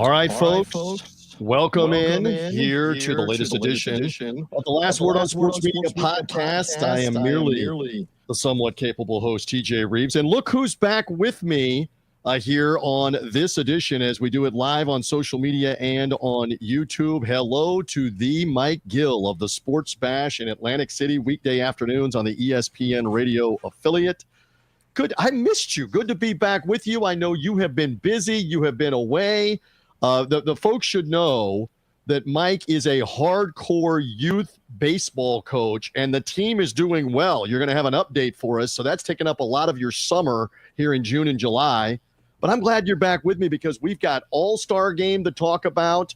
All right, folks. Welcome in here to the latest edition of the Last Word on Sports Media podcast. I am merely the somewhat capable host, TJ Reeves. And look who's back with me here on this edition as we do it live on social media and on YouTube. Hello to the Mike Gill of the Sports Bash in Atlantic City, weekday afternoons on the ESPN radio affiliate. Good. I missed you. Good to be back with you. I know you have been busy. You have been away. The folks should know that Mike is a hardcore youth baseball coach, and the team is doing well. You're going to have an update for us, so that's taken up a lot of your summer here in June and July. But I'm glad you're back with me because we've got All-Star Game to talk about.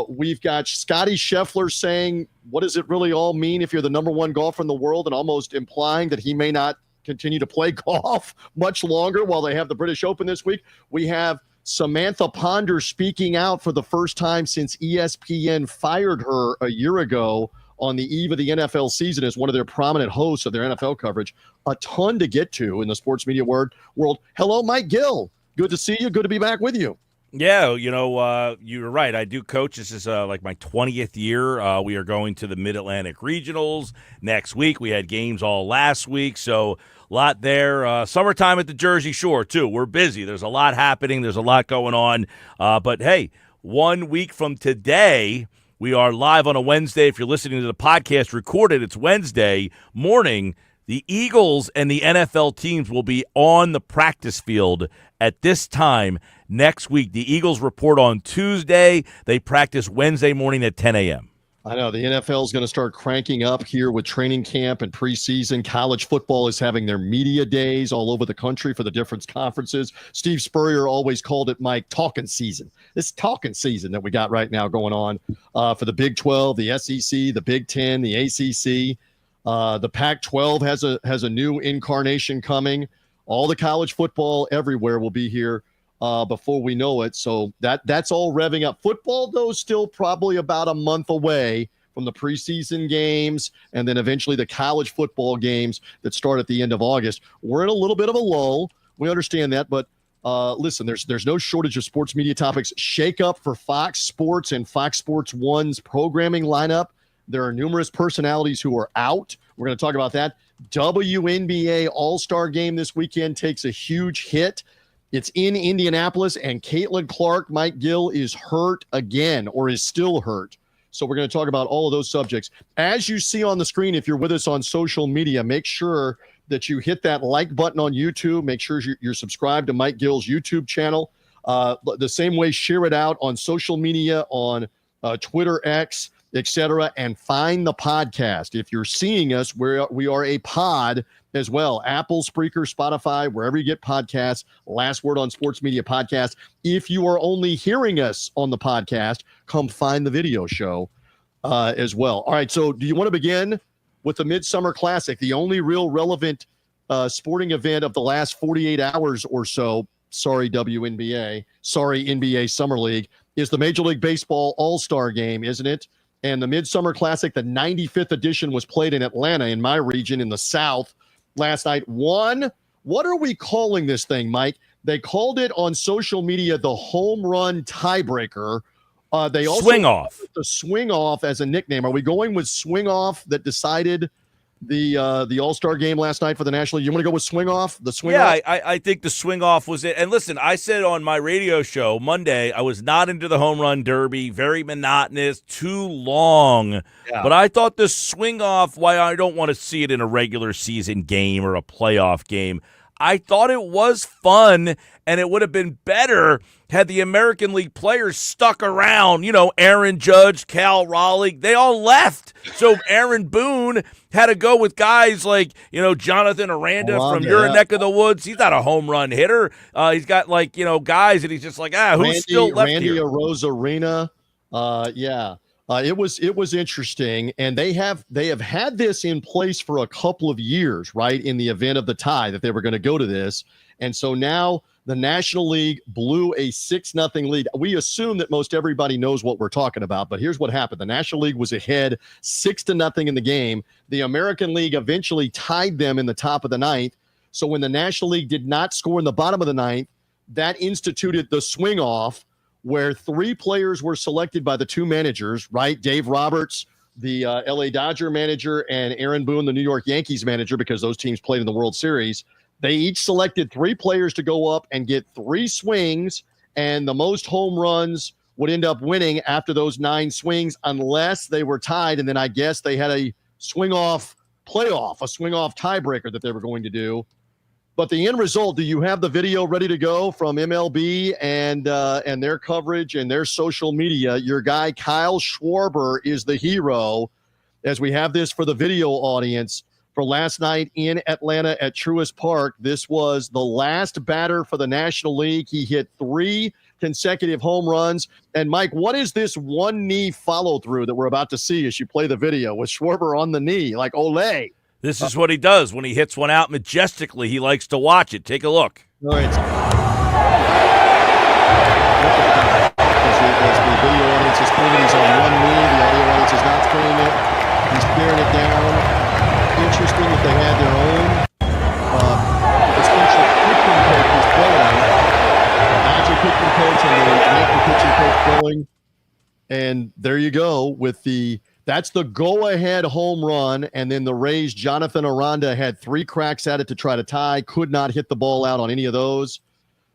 We've got Scotty Scheffler saying, what does it really all mean if you're the number one golfer in the world, and almost implying that he may not continue to play golf much longer while they have the British Open this week. We have Samantha Ponder speaking out for the first time since ESPN fired her a year ago on the eve of the NFL season as one of their prominent hosts of their NFL coverage. A ton to get to in the sports media world. Hello, Mike Gill. Good to see you. Good to be back with you. Yeah, you're right. I do coach. This is like my 20th year. We are going to the Mid-Atlantic Regionals next week. We had games all last week, so a lot there. Summertime at the Jersey Shore, too. We're busy. There's a lot happening. There's a lot going on. But, hey, 1 week from today, we are live on a Wednesday. If you're listening to the podcast recorded, it's Wednesday morning. The Eagles and the NFL teams will be on the practice field at this time next week. The Eagles report on Tuesday. They practice Wednesday morning at 10 a.m. I know the NFL is going to start cranking up here with training camp and preseason. College football is having their media days all over the country for the different conferences. Steve Spurrier always called it, Mike, talking season. This talking season that we got right now going on for the Big 12, the SEC, the Big 10, the ACC. The Pac-12 has a new incarnation coming. All the college football everywhere will be here before we know it. So that's all revving up. Football, though, still probably about a month away from the preseason games and then eventually the college football games that start at the end of August. We're in a little bit of a lull. We understand that, but listen, there's no shortage of sports media topics. Shake up for Fox Sports and Fox Sports 1's programming lineup. There are numerous personalities who are out. We're going to talk about that. WNBA All-Star Game this weekend takes a huge hit. It's in Indianapolis, and Caitlin Clark, Mike Gill, is hurt again or is still hurt. So we're going to talk about all of those subjects. As you see on the screen, if you're with us on social media, make sure that you hit that like button on YouTube. Make sure you're subscribed to Mike Gill's YouTube channel. The same way, share it out on social media, on Twitter, X, etc., and find the podcast. If you're seeing us, we are a pod as well. Apple, Spreaker, Spotify, wherever you get podcasts, Last Word on Sports Media podcast. If you are only hearing us on the podcast, come find the video show as well. All right, so do you want to begin with the Midsummer Classic, the only real relevant sporting event of the last 48 hours or so? Sorry, WNBA. Sorry, NBA Summer League. Is the Major League Baseball All-Star Game, isn't it? And the Midsummer Classic, the 95th edition, was played in Atlanta, in my region, in the South, last night. What are we calling this thing, Mike? They called it on social media the home run tiebreaker. They also swing off. The swing off as a nickname. Are we going with swing off that decided the All-Star Game last night for the National League? You want to go with swing off? The swing off? Yeah, I think the swing off was it. And listen, I said on my radio show Monday, I was not into the home run derby, very monotonous, too long. Yeah. But I thought the swing off, why I don't want to see it in a regular season game or a playoff game, I thought it was fun, and it would have been better had the American League players stuck around. Aaron Judge, Cal Raleigh, they all left. So Aaron Boone had to go with guys like, Jonathan Aranda from your neck of the woods. He's not a home run hitter. He's got guys, and he's just like, who's still left Randy here? Arozarena. Yeah. It was interesting, and they have had this in place for a couple of years, right, in the event of the tie that they were going to go to this. And so now the National League blew a 6-0 lead. We assume that most everybody knows what we're talking about, but here's what happened. The National League was ahead 6-0 in the game. The American League eventually tied them in the top of the ninth. So when the National League did not score in the bottom of the ninth, that instituted the swing off, where 3 players were selected by the 2 managers, right? Dave Roberts, the LA Dodger manager, and Aaron Boone, the New York Yankees manager, because those teams played in the World Series. They each selected 3 players to go up and get 3 swings, and the most home runs would end up winning after those 9 swings, unless they were tied. And then I guess they had a swing-off playoff, a swing-off tiebreaker that they were going to do. But the end result, do you have the video ready to go from MLB and their coverage and their social media? Your guy, Kyle Schwarber, is the hero, as we have this for the video audience for last night in Atlanta at Truist Park. This was the last batter for the National League. He hit 3 consecutive home runs. And, Mike, what is this one-knee follow-through that we're about to see as you play the video with Schwarber on the knee, like Olay? This is what he does when he hits one out majestically. He likes to watch it. Take a look. All right. As the video audience is playing, he's on one knee. The audio audience is not playing it. He's staring it down. Interesting that they had their own special pitching coaches going. The Dodger pitching coach and the Yankee pitching coach going. And there you go with that's the go-ahead home run, and then the Rays' Jonathan Aranda had 3 cracks at it to try to tie, could not hit the ball out on any of those.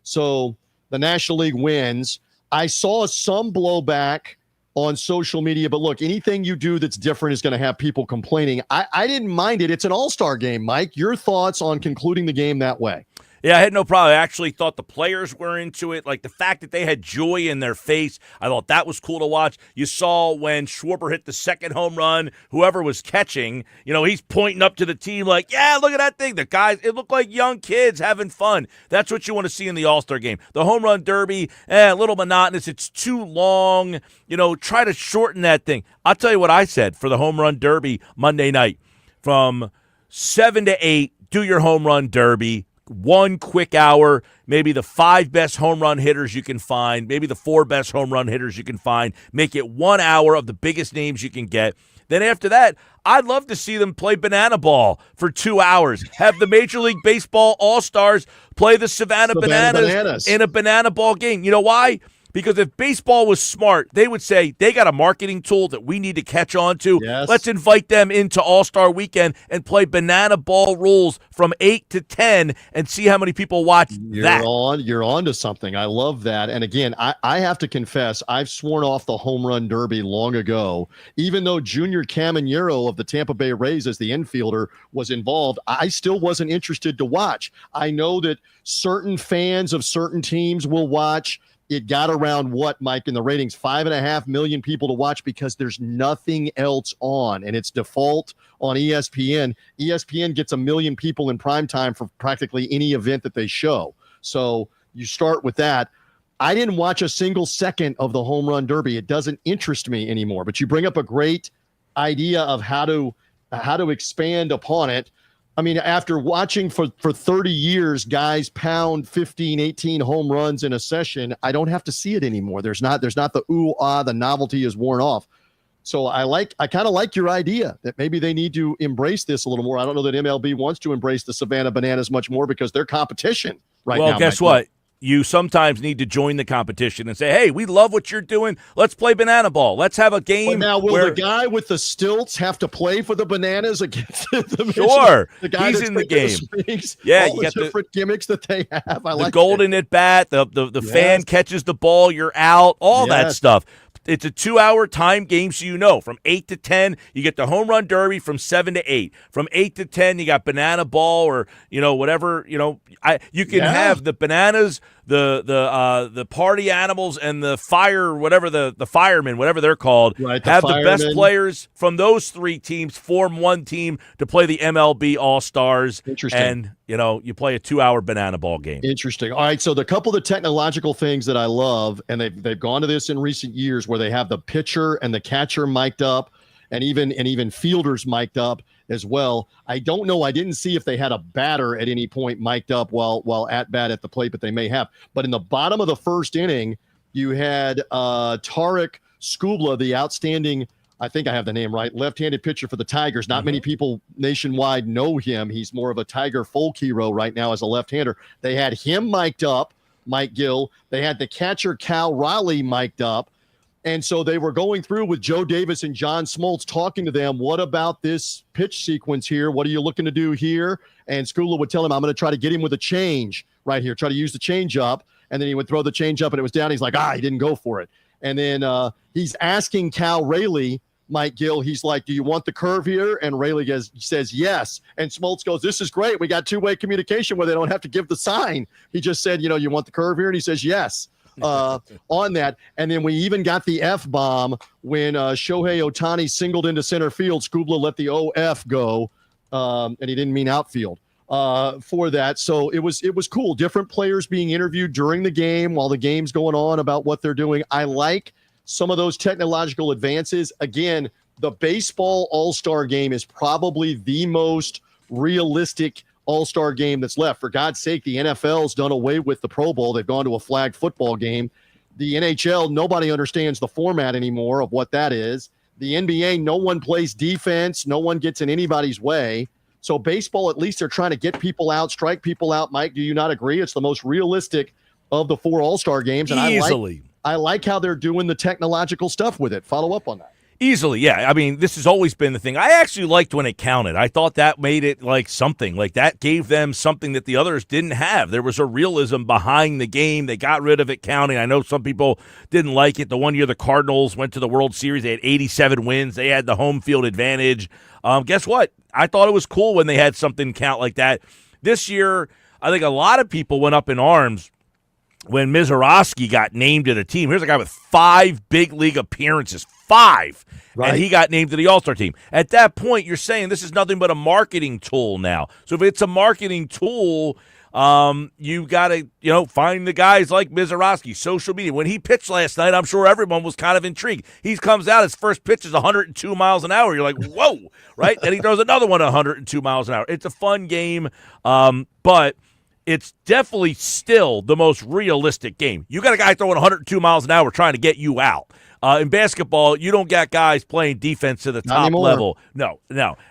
So the National League wins. I saw some blowback on social media, but look, anything you do that's different is going to have people complaining. I didn't mind it. It's an all-star game, Mike. Your thoughts on concluding the game that way? Yeah, I had no problem. I actually thought the players were into it. Like the fact that they had joy in their face, I thought that was cool to watch. You saw when Schwarber hit the second home run, whoever was catching, he's pointing up to the team like, yeah, look at that thing. The guys, it looked like young kids having fun. That's what you want to see in the All-Star game. The home run derby, a little monotonous. It's too long. Try to shorten that thing. I'll tell you what I said for the home run derby Monday night. From 7 to 8, do your home run derby. 1 quick hour, maybe the 5 best home run hitters you can find, maybe the 4 best home run hitters you can find. Make it 1 hour of the biggest names you can get. Then after that, I'd love to see them play banana ball for 2 hours. Have the Major League Baseball All-Stars play the Savannah Bananas in a banana ball game. You know why? Because if baseball was smart, they would say they got a marketing tool that we need to catch on to. Yes. Let's invite them into All-Star Weekend and play banana ball rules from 8 to 10 and see how many people watch that. You're on to something. I love that. And again, I have to confess, I've sworn off the home run derby long ago. Even though Junior Caminero of the Tampa Bay Rays as the infielder was involved, I still wasn't interested to watch. I know that certain fans of certain teams will watch. It got around what, Mike, in the ratings? 5.5 million people to watch because there's nothing else on, and it's default on ESPN. ESPN gets 1 million people in primetime for practically any event that they show. So you start with that. I didn't watch a single second of the home run derby. It doesn't interest me anymore. But you bring up a great idea of how to expand upon it. I mean, after watching for 30 years, guys pound 15, 18 home runs in a session, I don't have to see it anymore. There's not the ooh-ah, the novelty is worn off. So I kind of like your idea that maybe they need to embrace this a little more. I don't know that MLB wants to embrace the Savannah Bananas much more because they're competition right now. Well, guess what? You sometimes need to join the competition and say, hey, we love what you're doing. Let's play banana ball. Let's have a game. Now, will the guy with the stilts have to play for the Bananas against the Sure. The guy he's in the game. Yeah, you got the different gimmicks that they have. I like the golden at bat, the fan catches the ball, you're out, all that stuff. It's a 2-hour time game, so from 8 to 10, you get the home run derby from 7 to 8. From 8 to 10, you got banana ball or, whatever, you can have the bananas, the party animals and the fire, whatever the firemen, whatever they're called, right, have the best players from those 3 teams form one team to play the MLB All-Stars. Interesting. And, you play a 2-hour banana ball game. Interesting. All right, so the couple of the technological things that I love, and they've gone to this in recent years where they have the pitcher and the catcher mic'd up and even fielders mic'd up as well. I don't know. I didn't see if they had a batter at any point mic'd up while at bat at the plate, but they may have. But in the bottom of the first inning, you had Tarek Skubla, the outstanding, I think I have the name right, left-handed pitcher for the Tigers. Not many people nationwide know him. He's more of a Tiger folk hero right now as a left-hander. They had him mic'd up Mike Gill. They had the catcher Cal Raleigh mic'd up. And so they were going through with Joe Davis and John Smoltz talking to them. What about this pitch sequence here? What are you looking to do here? And Skula would tell him, I'm going to try to get him with a change right here. Try to use the change up. And then he would throw the change up and it was down. He's like, he didn't go for it. And then he's asking Cal Raleigh, Mike Gill, he's like, do you want the curve here? And Raleigh says yes. And Smoltz goes, this is great. We got two-way communication where they don't have to give the sign. He just said, you want the curve here? And he says yes. On that. And then we even got the F-bomb when Shohei Ohtani singled into center field. Skubla let the OF go, and he didn't mean outfield for that. So it was cool. Different players being interviewed during the game while the game's going on about what they're doing. I like some of those technological advances. Again, the baseball all-star game is probably the most realistic all-star game that's left. For God's sake, the NFL's done away with the Pro Bowl. They've gone to a flag football game. The NHL, nobody understands the format anymore of what that is. The NBA, no one plays defense. No one gets in anybody's way. So baseball, at least they're trying to get people out, strike people out. Mike, do you not agree? It's the most realistic of the 4 all-star games. And easily. I like how they're doing the technological stuff with it. Follow up on that. Easily, yeah. I mean, this has always been the thing. I actually liked when it counted. I thought that made it like something. Like that gave them something that the others didn't have. There was a realism behind the game. They got rid of it counting. I know some people didn't like it. The one year the Cardinals went to the World Series, they had 87 wins. They had the home field advantage. Guess what? I thought it was cool when they had something count like that. This year, I think a lot of people went up in arms when Mizorowski got named to the team. Here's a guy with 5 big league appearances. 5. Right. And he got named to the All-Star team. At that point, you're saying this is nothing but a marketing tool now. So if it's a marketing tool, you got to, find the guys like Mizorowski, social media. When he pitched last night, I'm sure everyone was kind of intrigued. He comes out, his first pitch is 102 miles an hour. You're like, whoa, right? Then he throws another one at 102 miles an hour. It's a fun game, but it's definitely still the most realistic game. You got a guy throwing 102 miles an hour trying to get you out. In basketball, you don't got guys playing defense to the top level. No.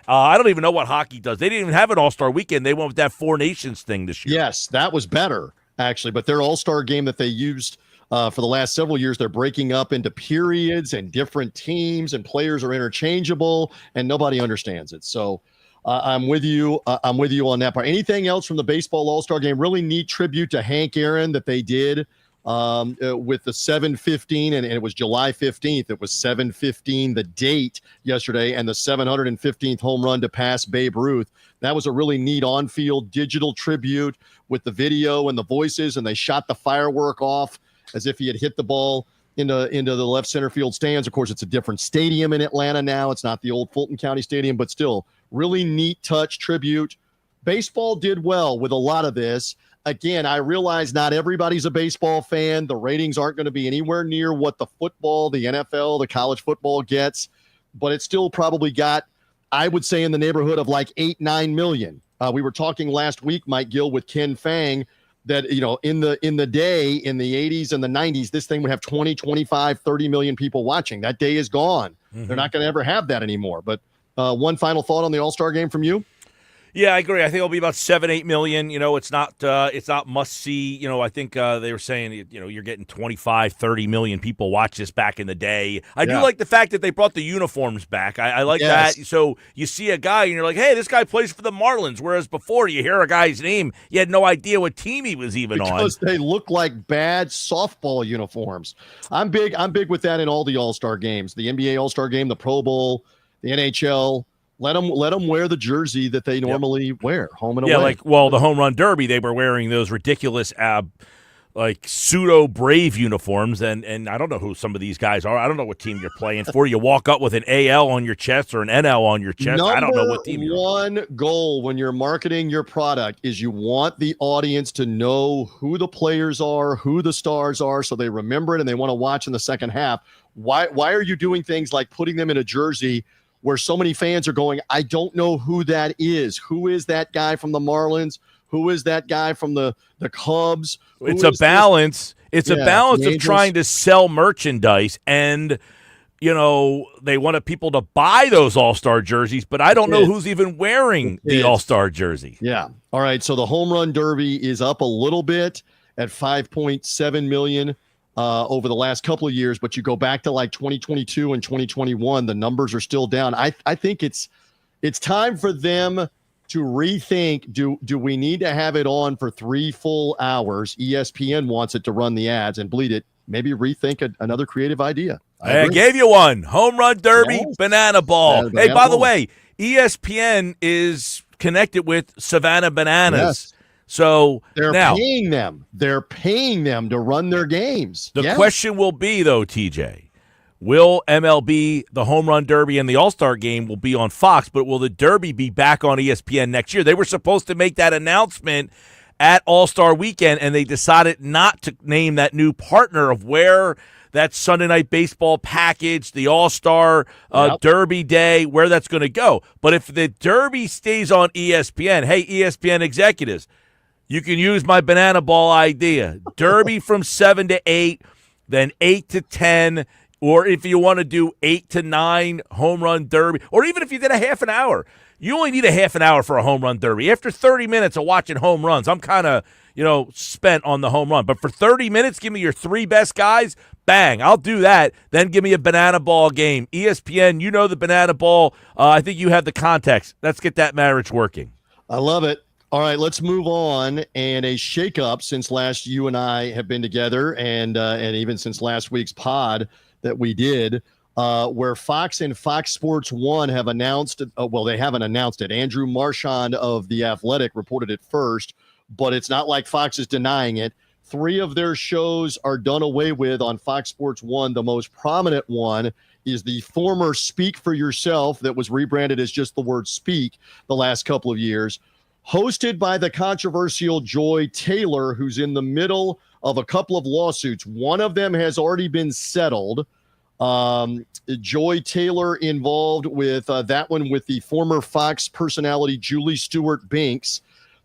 I don't even know what hockey does. They didn't even have an All-Star weekend. They went with that 4 Nations thing this year. Yes, that was better, actually. But their All-Star game that they used for the last several years, they're breaking up into periods and different teams, and players are interchangeable, and nobody understands it. So I'm with you. I'm with you on that part. Anything else from the baseball All-Star game? Really neat tribute to Hank Aaron that they did. With the 7:15, and it was July 15th. It was 7:15, the date yesterday, and the 715th home run to pass Babe Ruth. That was a really neat on-field digital tribute with the video and the voices, and they shot the firework off as if he had hit the ball into the left center field stands. Of course, it's a different stadium in Atlanta now. It's not the old Fulton County Stadium, but still, really neat touch tribute. Baseball did well with a lot of this. Again, I realize not everybody's a baseball fan. The ratings aren't going to be anywhere near what the football, the NFL, the college football gets, but it still probably got, I would say, in the neighborhood of like 8-9 million. We were talking last week, Mike Gill, with Ken Fang, that, in the day, in the 80s and the 90s, this thing would have 20, 25, 30 million people watching. That day is gone. Mm-hmm. They're not going to ever have that anymore. But one final thought on the All-Star game from you? Yeah, I agree. I think it'll be about 7-8 million. It's not must see. I think they were saying, you're getting 25, 30 million people watch this back in the day. I do like the fact that they brought the uniforms back. I like that. So you see a guy and you're like, hey, this guy plays for the Marlins. Whereas before you hear a guy's name, you had no idea what team he was even on. Because they look like bad softball uniforms. I'm big with that in all the All-Star games. The NBA All-Star game, the Pro Bowl, the NHL. Let them wear the jersey that they normally wear, home and away. Yeah, the home run derby, they were wearing those ridiculous pseudo Brave uniforms, and I don't know who some of these guys are. I don't know what team you're playing for. You walk up with an AL on your chest or an NL on your chest. I don't know what team you're on. One goal when you're marketing your product is you want the audience to know who the players are, who the stars are, so they remember it and they want to watch in the second half. Why are you doing things like putting them in a jersey where so many fans are going, I don't know who that is. Who is that guy from the Marlins? Who is that guy from the Cubs? It's a balance. It's a balance of trying to sell merchandise, and they wanted people to buy those All-Star jerseys, but I don't know who's even wearing the All-Star jersey. Yeah. All right, so the home run derby is up a little bit, at $5.7 million over the last couple of years, but you go back to like 2022 and 2021, the numbers are still down. I think it's time for them to rethink, do we need to have it on for 3 full hours? ESPN wants it to run the ads and bleed it. Maybe rethink another creative idea. I gave you one. Home Run Derby, Yes. Banana Ball. Banana Hey, by the Ball. way, ESPN is connected with Savannah Bananas. Yes. So They're now, paying them. They're paying them to run their games. the Yes. question will be, though, TJ, will MLB, the Home Run Derby, and the All-Star Game will be on Fox, but will the Derby be back on ESPN next year? They were supposed to make that announcement at All-Star Weekend, and they decided not to name that new partner of where that Sunday Night Baseball package, the All-Star Derby Day, where that's going to go. But if the Derby stays on ESPN, hey, ESPN executives, you can use my Banana Ball idea. Derby from 7 to 8, then 8 to 10, or if you want to do 8 to 9 Home Run Derby, or even if you did a half an hour. You only need a half an hour for a home run derby. After 30 minutes of watching home runs, I'm kind of, spent on the home run. But for 30 minutes, give me your 3 best guys. Bang, I'll do that. Then give me a Banana Ball game. ESPN, you know the Banana Ball. I think you have the context. Let's get that marriage working. I love it. All right, let's move on. And a shakeup since last you and I have been together, and even since last week's pod that we did. Where Fox and Fox Sports 1 have announced, they haven't announced it. Andrew Marchand of The Athletic reported it first, but it's not like Fox is denying it. 3 of their shows are done away with on Fox Sports 1. The most prominent one is the former Speak for Yourself that was rebranded as just the word Speak the last couple of years, hosted by the controversial Joy Taylor, who's in the middle of a couple of lawsuits. One of them has already been settled. Joy Taylor involved with that one with the former Fox personality Julie Stewart-Binks.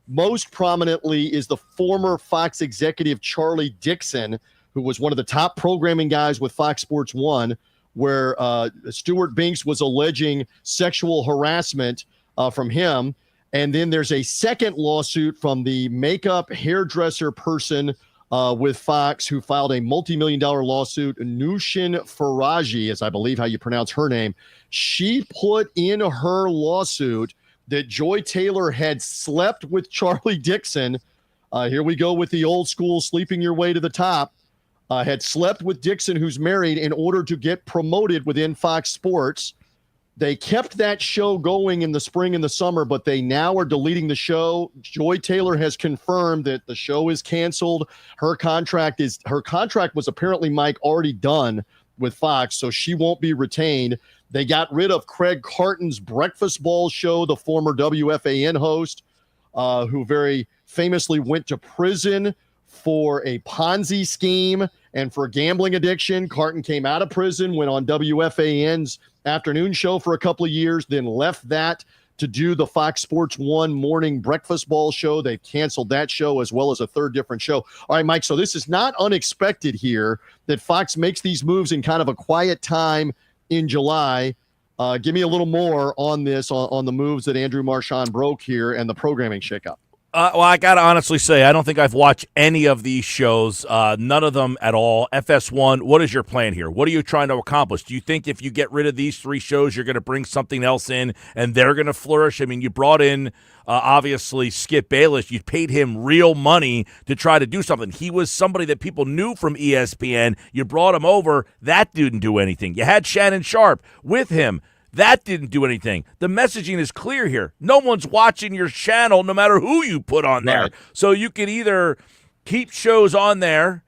Most prominently is the former Fox executive Charlie Dixon, who was one of the top programming guys with Fox Sports 1, where Stewart-Binks was alleging sexual harassment from him. And then there's a second lawsuit from the makeup hairdresser person with Fox, who filed a multi-million-dollar lawsuit. Nushin Faraji, is I believe how you pronounce her name. She put in her lawsuit that Joy Taylor had slept with Charlie Dixon. Here we go with the old school sleeping your way to the top. Had slept with Dixon, who's married, in order to get promoted within Fox Sports. They kept that show going in the spring and the summer, but they now are deleting the show. Joy Taylor has confirmed that the show is canceled. Her contract was apparently, Mike, already done with Fox, so she won't be retained. They got rid of Craig Carton's Breakfast Ball show, the former WFAN host, who very famously went to prison for a Ponzi scheme and for gambling addiction. Carton came out of prison, went on WFAN's afternoon show for a couple of years, then left that to do the Fox Sports 1 morning Breakfast Ball show. They've canceled that show as well as a third different show. All right, Mike, so this is not unexpected here that Fox makes these moves in kind of a quiet time in July. Give me a little more on this, on the moves that Andrew Marchand broke here and the programming shakeup. Well, I got to honestly say, I don't think I've watched any of these shows, none of them at all. FS1, what is your plan here? What are you trying to accomplish? Do you think if you get rid of these 3 shows, you're going to bring something else in and they're going to flourish? I mean, you brought in, obviously, Skip Bayless. You paid him real money to try to do something. He was somebody that people knew from ESPN. You brought him over. That didn't do anything. You had Shannon Sharp with him. That didn't do anything. The messaging is clear here. No one's watching your channel no matter who you put on there. Right. So you can either keep shows on there.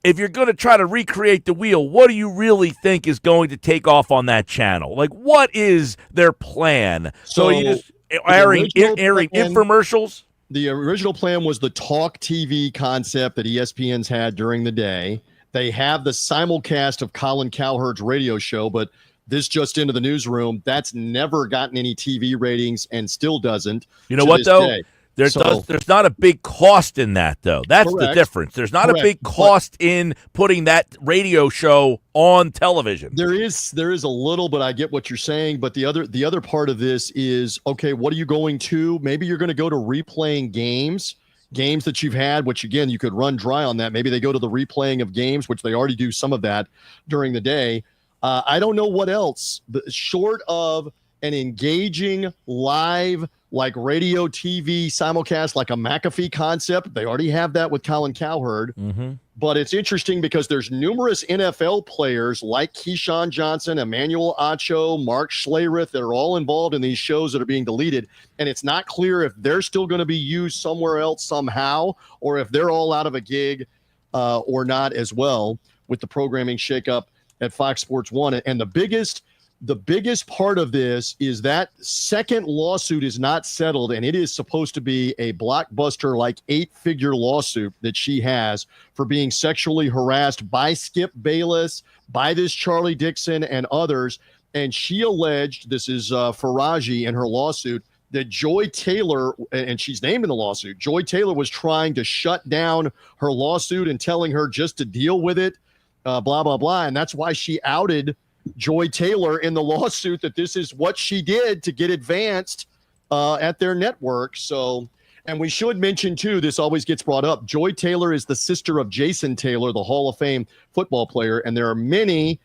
If you're going to try to recreate the wheel, what do you really think is going to take off on that channel? Like, what is their plan? So you just airing infomercials? The original plan was the talk TV concept that ESPN's had during the day. They have the simulcast of Colin Cowherd's radio show, but this just into the newsroom, that's never gotten any TV ratings and still doesn't. You know what, though? There's not a big cost in that, though. That's correct. The difference. There's not Correct. a big cost in putting that radio show on television. There is a little, but I get what you're saying. But the other part of this is, okay, what are you going to? Maybe you're going to go to replaying games. games that you've had, which again, you could run dry on that. Maybe they go to the replaying of games, which they already do some of that during the day. I don't know what else, short of an engaging live, like radio TV simulcast, like a McAfee concept. They already have that with Colin Cowherd. Mm-hmm. But it's interesting because there's numerous NFL players like Keyshawn Johnson, Emmanuel Acho, Mark Schlereth that are all involved in these shows that are being deleted. And it's not clear if they're still going to be used somewhere else somehow, or if they're all out of a gig or not as well, with the programming shakeup at Fox Sports 1. And the biggest part of this is that second lawsuit is not settled, and it is supposed to be a blockbuster, like 8-figure lawsuit that she has for being sexually harassed by Skip Bayless, by this Charlie Dixon and others. And she alleged, this is Faraji in her lawsuit, that Joy Taylor, and she's named in the lawsuit, Joy Taylor was trying to shut down her lawsuit and telling her just to deal with it, blah, blah, blah. And that's why she outed Joy Taylor in the lawsuit, that this is what she did to get advanced at their network. So, and we should mention too, this always gets brought up, Joy Taylor is the sister of Jason Taylor, the Hall of Fame football player. And there are many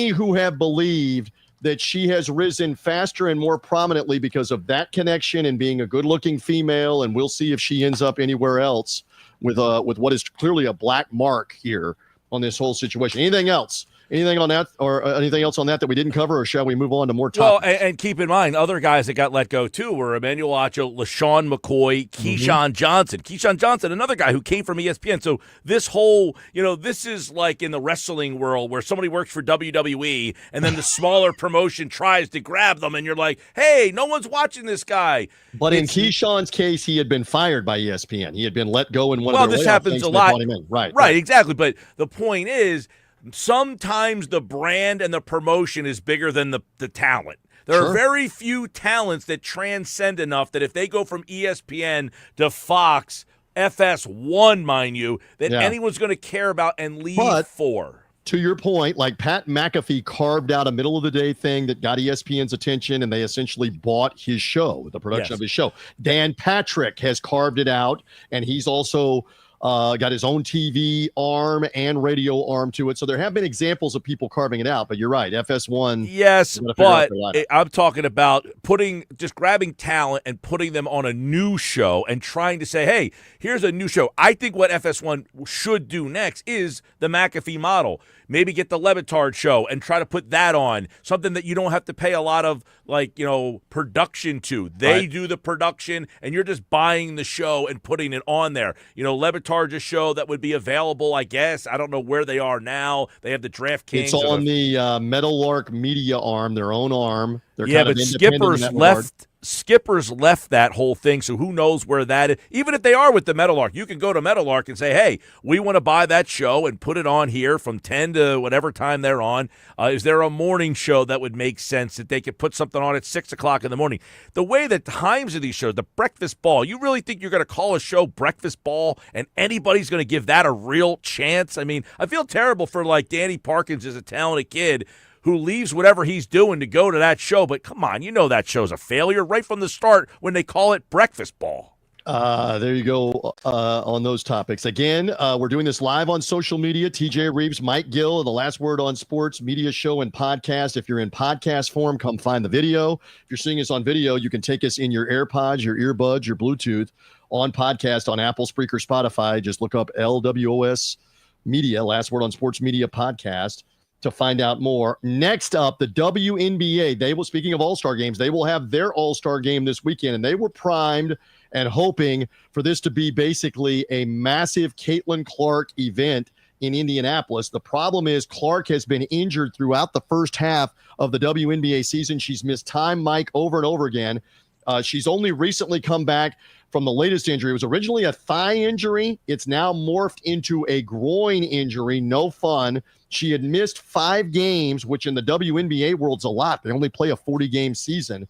who have believed that she has risen faster and more prominently because of that connection and being a good-looking female. And we'll see if she ends up anywhere else with what is clearly a black mark here on this whole situation. Anything else? Anything on that, or anything else on that we didn't cover, or shall we move on to more topics? Well, and keep in mind, other guys that got let go, too, were Emmanuel Acho, LaShawn McCoy, Keyshawn Johnson. Keyshawn Johnson, another guy who came from ESPN. So this whole, this is like in the wrestling world where somebody works for WWE, and then the smaller promotion tries to grab them, and you're like, hey, no one's watching this guy. But in Keyshawn's case, he had been fired by ESPN. He had been let go in one of their this layoff happens things, a and they lot. brought him in. Right, exactly. But the point is, sometimes the brand and the promotion is bigger than the talent. There are very few talents that transcend enough that if they go from ESPN to Fox, FS1, mind you, that anyone's going to care about and leave for. To your point, like Pat McAfee carved out a middle-of-the-day thing that got ESPN's attention, and they essentially bought his show, the production of his show. Dan Patrick has carved it out, and he's also got his own TV arm and radio arm to it. So there have been examples of people carving it out, but you're right. FS1. Yes, but I'm talking about just grabbing talent and putting them on a new show and trying to say, hey, here's a new show. I think what FS1 should do next is the McAfee model. Maybe get the Levitard show and try to put that on, something that you don't have to pay a lot of, production to. They do the production, and you're just buying the show and putting it on there. Levitard's a show that would be available, I guess. I don't know where they are now. They have the DraftKings. It's on the Meadowlark Media arm, their own arm. They're but Skippers left that whole thing, so who knows where that is. Even if they are with the Meadowlark, you can go to Meadowlark and say, hey, we want to buy that show and put it on here from 10 to whatever time they're on. Is there a morning show that would make sense that they could put something on at 6 o'clock in the morning? The way the times of these shows, the Breakfast Ball, you really think you're going to call a show Breakfast Ball and anybody's going to give that a real chance? I mean, I feel terrible for Danny Parkins is a talented kid who leaves whatever he's doing to go to that show. But come on, that show's a failure right from the start when they call it Breakfast Ball. There you go on those topics. Again, we're doing this live on social media. TJ Reeves, Mike Gill, The Last Word on Sports media show and podcast. If you're in podcast form, come find the video. If you're seeing us on video, you can take us in your AirPods, your earbuds, your Bluetooth on podcast on Apple, Spreaker, Spotify. Just look up LWOS Media, Last Word on Sports Media Podcast, to find out more. Next up, the WNBA. Speaking of All-Star games, they will have their All-Star game this weekend, and they were primed and hoping for this to be basically a massive Caitlin Clark event in Indianapolis. The problem is Clark has been injured throughout the first half of the WNBA season. She's missed time, Mike, over and over again. She's only recently come back from the latest injury. It was originally a thigh injury. It's now morphed into a groin injury. No fun. She had missed 5 games, which in the WNBA world's a lot. They only play a 40-game season.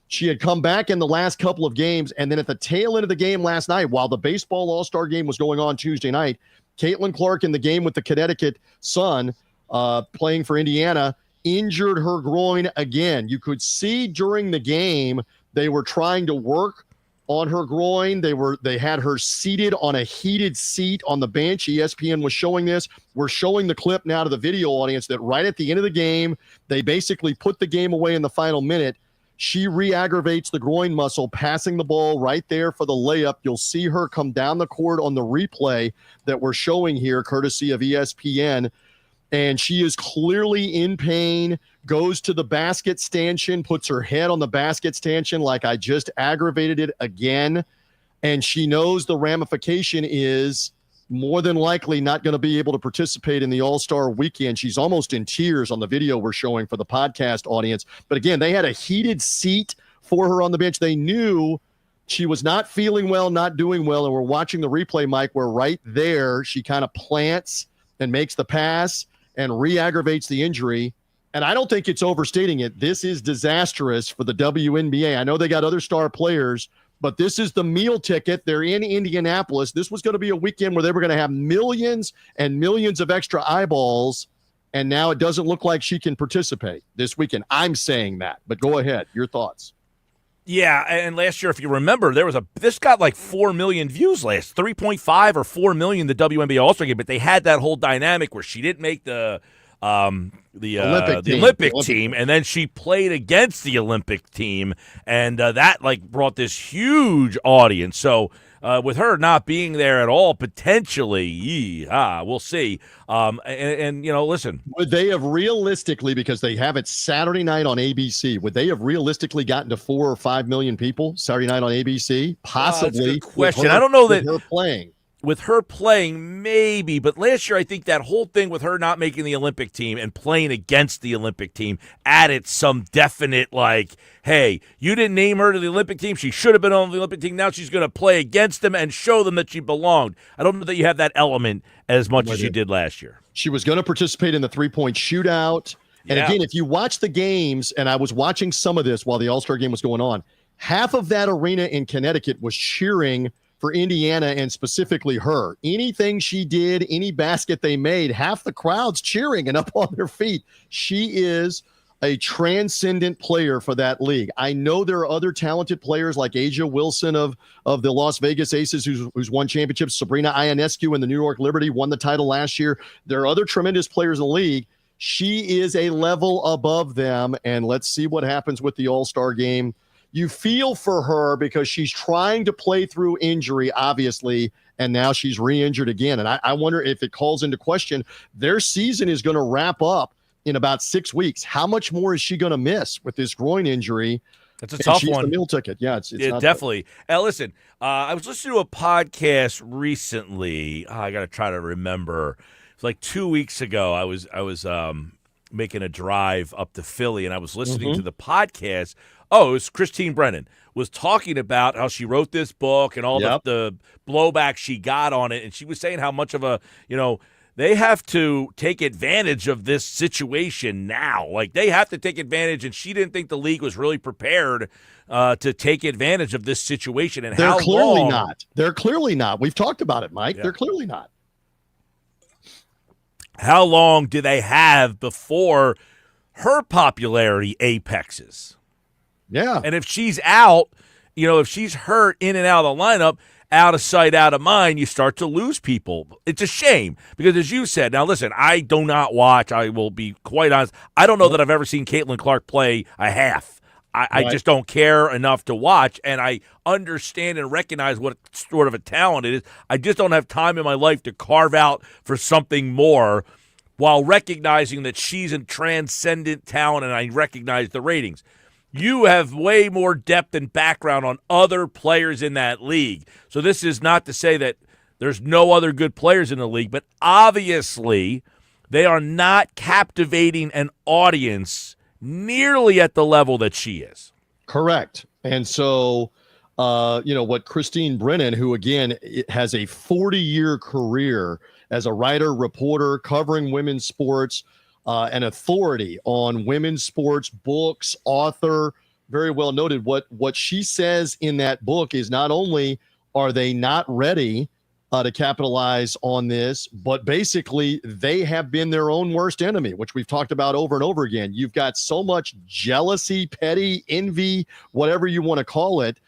She had come back in the last couple of games, and then at the tail end of the game last night, while the baseball All-Star game was going on Tuesday night, Caitlin Clark in the game with the Connecticut Sun, playing for Indiana, injured her groin again. You could see during the game they were trying to work on her groin. They had her seated on a heated seat on the bench. ESPN was showing this. We're showing the clip now to the video audience that right at the end of the game, they basically put the game away in the final minute. She re-aggravates the groin muscle, passing the ball right there for the layup. You'll see her come down the court on the replay that we're showing here, courtesy of ESPN. And she is clearly in pain, goes to the basket stanchion, puts her head on the basket stanchion like I just aggravated it again. And she knows the ramification is more than likely not going to be able to participate in the All-Star weekend. She's almost in tears on the video we're showing for the podcast audience. But again, they had a heated seat for her on the bench. They knew she was not feeling well, not doing well. And we're watching the replay, Mike, where right there she kind of plants and makes the pass and re-aggravates the injury. And I don't think it's overstating it. This is disastrous for the WNBA. I know they got other star players, but this is the meal ticket. They're in Indianapolis. This was going to be a weekend where they were going to have millions and millions of extra eyeballs, and now it doesn't look like she can participate this weekend. I'm saying that, but go ahead. Your thoughts. Yeah, and last year, if you remember, this got like 4 million views last, 3.5 or 4 million, the WNBA All-Star game, but they had that whole dynamic where she didn't make the Olympic team, and then she played against the Olympic team, and that like brought this huge audience. So with her not being there at all, potentially, we'll see. And you know, listen, would they have realistically, because they have it Saturday night on ABC, would they have realistically gotten to 4 or 5 million people Saturday night on ABC? Possibly. That's a good question. I don't know that her playing. With her playing, maybe, but last year I think that whole thing with her not making the Olympic team and playing against the Olympic team added some definite, like, hey, you didn't name her to the Olympic team. She should have been on the Olympic team. Now she's going to play against them and show them that she belonged. I don't know that you have that element as much as you did last year. She was going to participate in the three-point shootout. And again, if you watch the games, and I was watching some of this while the All-Star game was going on, half of that arena in Connecticut was cheering for Indiana and specifically her. Anything she did, any basket they made, half the crowd's cheering and up on their feet. She is a transcendent player for that league. I know there are other talented players like Asia Wilson of the Las Vegas Aces who's won championships. Sabrina Ionescu in the New York Liberty won the title last year. There are other tremendous players in the league. She is a level above them, and let's see what happens with the All-Star game. You feel for her because she's trying to play through injury, obviously, and now she's re-injured again. And I wonder if it calls into question, their season is going to wrap up in about 6 weeks. How much more is she going to miss with this groin injury? That's a tough one. The meal ticket. Yeah, it's not definitely. Listen, I was listening to a podcast recently. I got to try to remember. It's like 2 weeks ago. I was making a drive up to Philly, and I was listening to the podcast. Oh, it was Christine Brennan was talking about how she wrote this book and all the blowback she got on it. And she was saying how much of a, they have to take advantage of this situation now. Like, they have to take advantage, and she didn't think the league was really prepared to take advantage of this situation. And they're clearly not. They're clearly not. We've talked about it, Mike. Yeah. They're clearly not. How long do they have before her popularity apexes? Yeah. And if she's out, if she's hurt in and out of the lineup, out of sight, out of mind, you start to lose people. It's a shame because, as you said, now listen, I do not watch. I will be quite honest. I don't know that I've ever seen Caitlin Clark play a half. I just don't care enough to watch, and I understand and recognize what sort of a talent it is. I just don't have time in my life to carve out for something more while recognizing that she's a transcendent talent, and I recognize the ratings. You have way more depth and background on other players in that league. So this is not to say that there's no other good players in the league, but obviously they are not captivating an audience nearly at the level that she is. Correct. And so, what Christine Brennan, who, again, has a 40-year career as a writer, reporter, covering women's sports, an authority on women's sports, books, author, very well noted. What she says in that book is not only are they not ready to capitalize on this, but basically they have been their own worst enemy, which we've talked about over and over again. You've got so much jealousy, petty, envy, whatever you want to call it,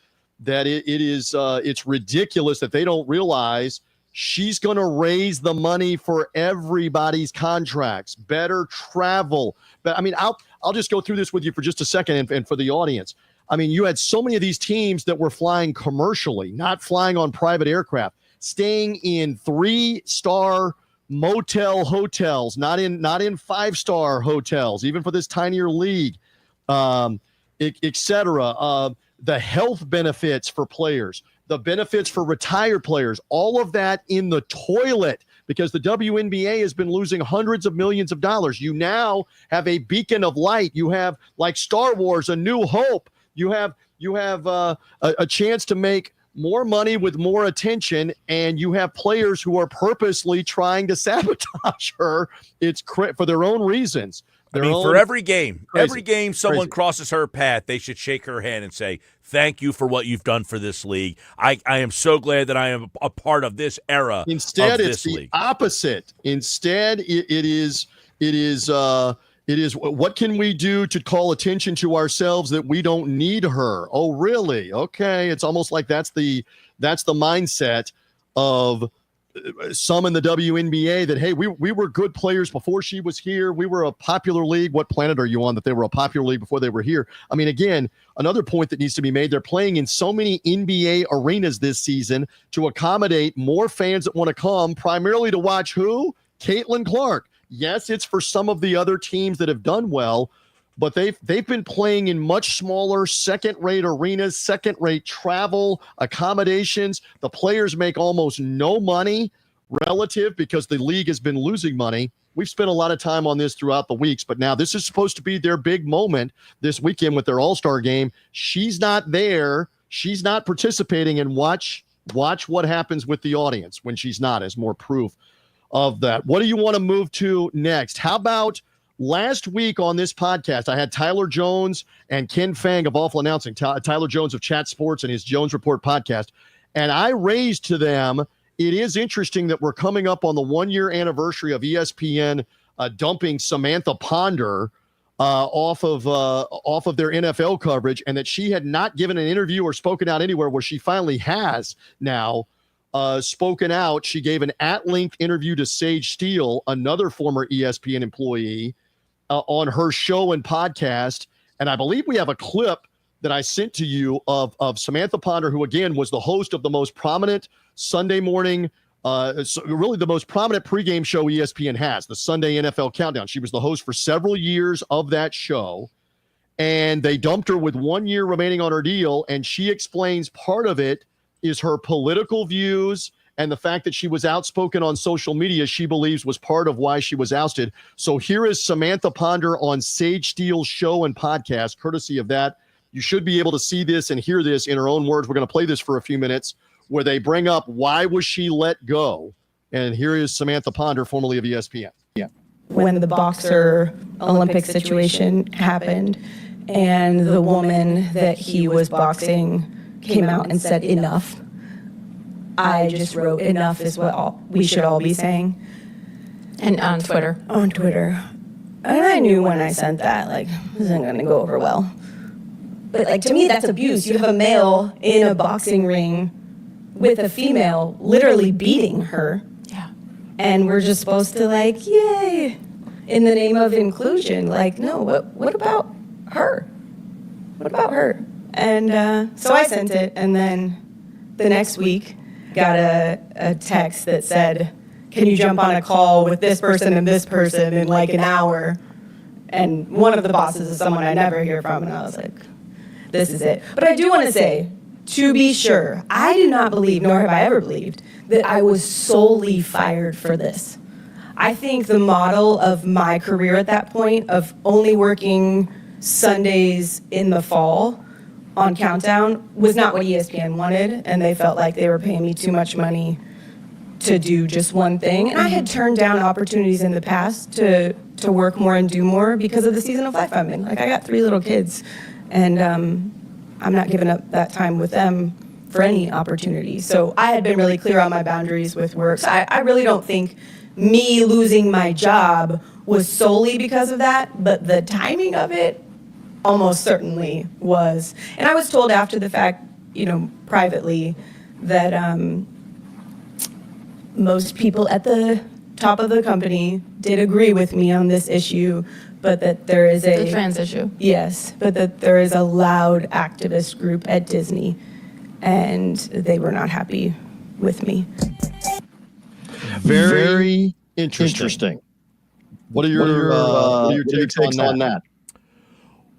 that it's ridiculous that they don't realize she's going to raise the money for everybody's contracts, better travel. But I mean, I'll just go through this with you for just a second and for the audience. I mean, you had so many of these teams that were flying commercially, not flying on private aircraft, staying in 3-star motel hotels, not in 5-star hotels, even for this tinier league, et cetera. The health benefits for players, the benefits for retired players, all of that in the toilet because the WNBA has been losing hundreds of millions of dollars. You now have a beacon of light. You have, like Star Wars, A New Hope. You have a chance to make more money with more attention, and you have players who are purposely trying to sabotage her. It's for their own reasons. For every game, someone crosses her path, they should shake her hand and say, thank you for what you've done for this league. I am so glad that I am a part of this era. Instead, of it's this the league. opposite. Instead, it is what can we do to call attention to ourselves that we don't need her? Oh, really? Okay. It's almost like that's the mindset of some in the WNBA that, hey, we were good players before she was here. We were a popular league. What planet are you on that they were a popular league before they were here? I mean, again, another point that needs to be made, they're playing in so many NBA arenas this season to accommodate more fans that want to come, primarily to watch who? Caitlin Clark. Yes, it's for some of the other teams that have done well, but they've been playing in much smaller second-rate arenas, second-rate travel, accommodations. The players make almost no money relative because the league has been losing money. We've spent a lot of time on this throughout the weeks, but now this is supposed to be their big moment this weekend with their All-Star game. She's not there. She's not participating, and watch what happens with the audience when she's not, as more proof of that. What do you want to move to next? How about last week on this podcast, I had Tyler Jones and Ken Fang of Awful Announcing, Tyler Jones of Chat Sports and his Jones Report podcast. And I raised to them, it is interesting that we're coming up on the 1-year anniversary of ESPN dumping Samantha Ponder off of their NFL coverage, and that she had not given an interview or spoken out anywhere, where she finally has now spoken out. She gave an at-length interview to Sage Steele, another former ESPN employee, on her show and podcast. And I believe we have a clip that I sent to you of Samantha Ponder, who, again, was the host of the most prominent Sunday morning, really the most prominent pregame show ESPN has, the Sunday NFL Countdown. She was the host for several years of that show, and they dumped her with 1 year remaining on her deal. And she explains part of it is her political views and the fact that she was outspoken on social media, she believes was part of why she was ousted. So here is Samantha Ponder on Sage Steele's show and podcast, courtesy of that. You should be able to see this and hear this in her own words. We're going to play this for a few minutes, where they bring up why was she let go. And here is Samantha Ponder, formerly of ESPN. Yeah. When the boxer Olympic situation happened and the woman that he was boxing came out and said enough, I just wrote enough is what we should all be saying. And on Twitter. On Twitter. And I knew when I sent that, like, this isn't going to go over well. But, like, to me, that's abuse. You have a male in a boxing ring with a female literally beating her. Yeah. And we're just supposed to, like, yay, in the name of inclusion. Like, no, what about her? What about her? And so I sent it, and then the next week got a text that said, can you jump on a call with this person and this person in like an hour? And one of the bosses is someone I never hear from, and I was like, this is it. But I do want to say, to be sure, I do not believe, nor have I ever believed, that I was solely fired for this. I think the model of my career at that point, of only working Sundays in the fall on Countdown, was not what ESPN wanted, and they felt like they were paying me too much money to do just one thing. And I had turned down opportunities in the past to work more and do more because of the season of life I'm in. Like, I got 3 little kids, and I'm not giving up that time with them for any opportunity. So I had been really clear on my boundaries with work. So I really don't think me losing my job was solely because of that, but the timing of it almost certainly was. And I was told after the fact, privately that most people at the top of the company did agree with me on this issue, but that there is The trans issue. Yes, but that there is a loud activist group at Disney, and they were not happy with me. Very interesting. What are your takes on that?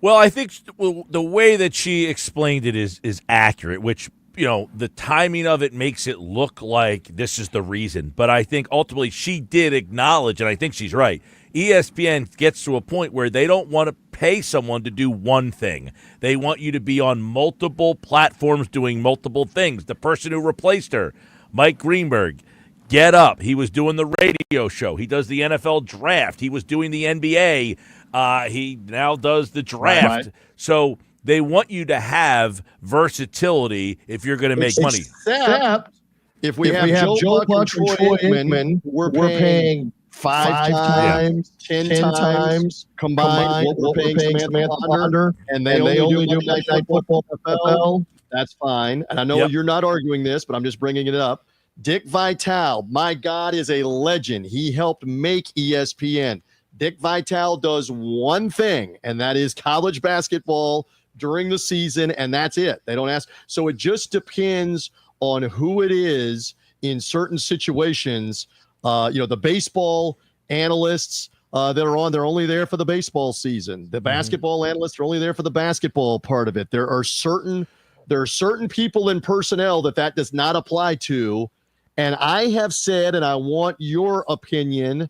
Well, I think the way that she explained it is accurate, which, the timing of it makes it look like this is the reason. But I think ultimately she did acknowledge, and I think she's right, ESPN gets to a point where they don't want to pay someone to do one thing. They want you to be on multiple platforms doing multiple things. The person who replaced her, Mike Greenberg, Get Up. He was doing the radio show. He does the NFL draft. He was doing the NBA. He now does the draft. Right. So they want you to have versatility if you're going to make money. Except if we have Joe Buck and Troy Aikman, we're paying 5 times, 10 times combined what we're paying Samantha Ponder, and they only do Monday Night Football NFL. That's fine. And I know you're not arguing this, but I'm just bringing it up. Dick Vitale, my God, is a legend. He helped make ESPN. Dick Vitale does one thing, and that is college basketball during the season, and that's it. They don't ask. So it just depends on who it is in certain situations. The baseball analysts that are on, they're only there for the baseball season. The basketball analysts are only there for the basketball part of it. There are certain people in personnel that does not apply to. And I have said, and I want your opinion,